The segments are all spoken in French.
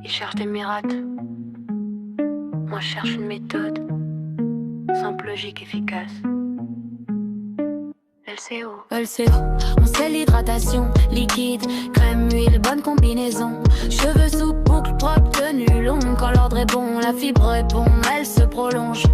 Ils cherchent des miracles. Moi je cherche une méthode simple, logique, efficace. LCO, on sait l'hydratation, liquide, crème, huile, bonne combinaison. Cheveux souples, boucles propres, tenue longue. Quand l'ordre est bon, la fibre est bon, elle se prolonge.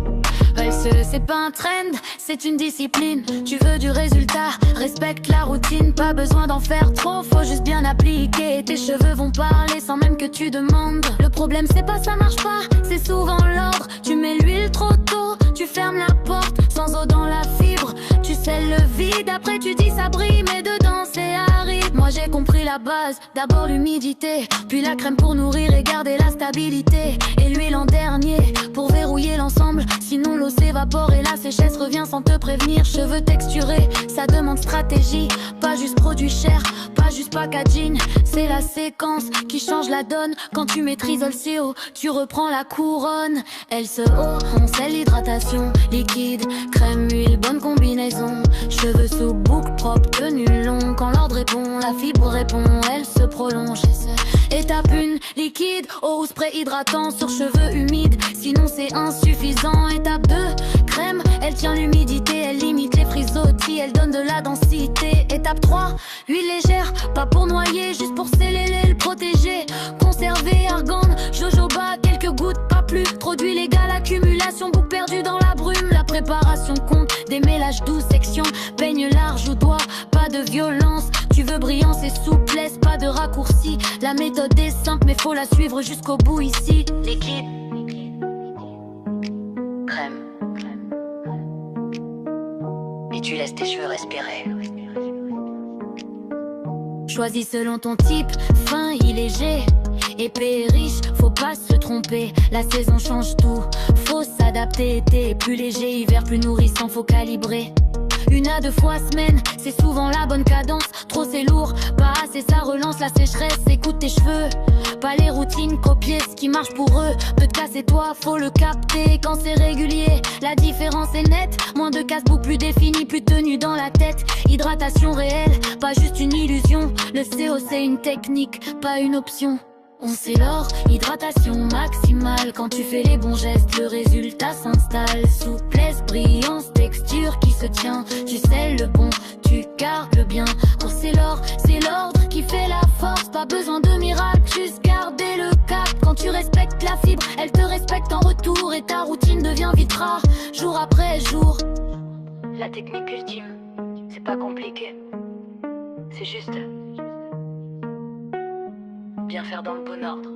C'est pas un trend, c'est une discipline. Tu veux du résultat, respecte la routine. Pas besoin d'en faire trop, faut juste bien appliquer. Tes cheveux vont parler sans même que tu demandes. Le problème c'est pas ça marche pas, c'est souvent l'ordre. Tu mets l'huile trop tôt, tu fermes la porte. Sans eau dans la fibre, tu scelles le vide. Après tu dis ça brille, mais dedans c'est aride. Moi j'ai compris la base, d'abord l'humidité, puis la crème pour nourrir et garder la stabilité, et l'huile en dernier pour verrouiller l'ensemble. Sinon l'eau s'évapore et la sécheresse revient sans te prévenir. Cheveux texturés, ça demande stratégie, pas juste produit cher, pas juste packaging. C'est la séquence qui change la donne. Quand tu maîtrises LCO, tu reprends la couronne. LCO, on sait l'hydratation, liquide, crème, huile, bonne combinaison. Cheveux sous boucle propre, tenue longue. Quand l'ordre est bon, la fibre répond, elle se prolonge. Étape 1, liquide, eau ou spray hydratant sur cheveux humides, sinon c'est insuffisant. Étape 2, crème, elle tient l'humidité, elle limite les frisottis, elle donne de la densité. Étape 3, huile légère, pas pour noyer, juste pour sceller le protéger. Conserver, argande, jojoba, quelques gouttes, pas plus. Trop d'huile égale accumulation, boucle perdue dans la brume. La préparation compte, des mélages doux, section, peigne large ou doigt, pas de violence. Tu veux brillance et souplesse, pas de raccourci. La méthode est simple mais faut la suivre jusqu'au bout ici. Liquide, crème, et tu laisses tes cheveux respirer. Choisis selon ton type, fin et léger, épais et riche, faut pas se tromper. La saison change tout, faut s'adapter. Été plus léger, hiver plus nourrissant, faut calibrer. 1 à 2 fois semaine, c'est souvent la bonne cadence. Trop c'est lourd, pas assez ça relance la sécheresse. Écoute tes cheveux, pas les routines, copier ce qui marche pour eux. Peut te casser toi, faut le capter. Quand c'est régulier, la différence est nette. Moins de casse-boucle, plus défini, plus tenu dans la tête. Hydratation réelle, pas juste une illusion. Le CO c'est une technique, pas une option. On sait l'or, hydratation maximale. Quand tu fais les bons gestes, le résultat s'installe. Souplesse, brillance, texture qui se tient. Tu sais le bon, tu gardes le bien. Oh c'est l'or, c'est l'ordre qui fait la force. Pas besoin de miracle, juste garder le cap. Quand tu respectes la fibre, elle te respecte en retour. Et ta routine devient vite rare, jour après jour. La technique ultime, c'est pas compliqué. C'est juste bien faire dans le bon ordre.